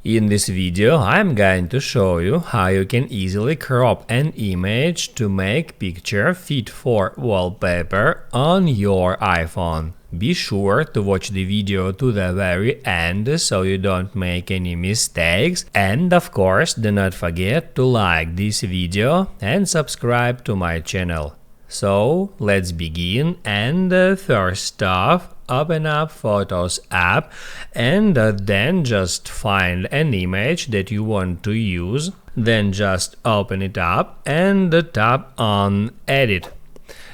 In this video, I'm going to show you how you can easily crop an image to make picture fit for wallpaper on your iPhone. Be sure to watch the video to the very end so you don't make any mistakes, and of course do not forget to like this video and subscribe to my channel. So let's begin, and first off, open up Photos app and then just find an image that you want to use. Then just open it up and tap on Edit.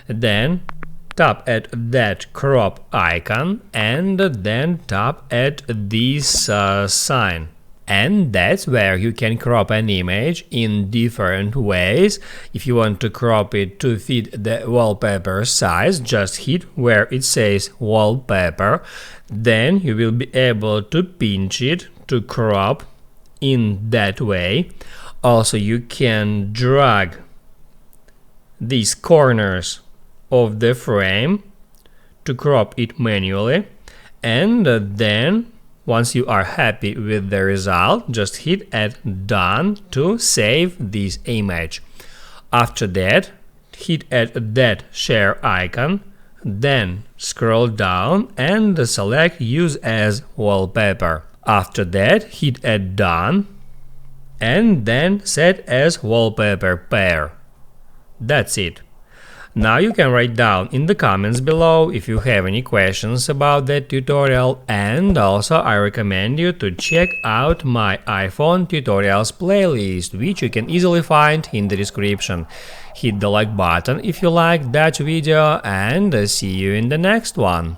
Then tap at that crop icon and then tap at this sign. And that's where you can crop an image in different ways. If you want to crop it to fit the wallpaper size, just hit where it says wallpaper. Then you will be able to pinch it to crop in that way. Also, you can drag these corners of the frame to crop it manually, and then once you are happy with the result, just hit at Done to save this image. After that, hit at that share icon, then scroll down and select Use as Wallpaper. After that, hit at Done and then Set as Wallpaper Pair. That's it. Now you can write down in the comments below if you have any questions about that tutorial, and also I recommend you to check out my iPhone tutorials playlist, which you can easily find in the description. Hit the like button if you liked that video, and see you in the next one.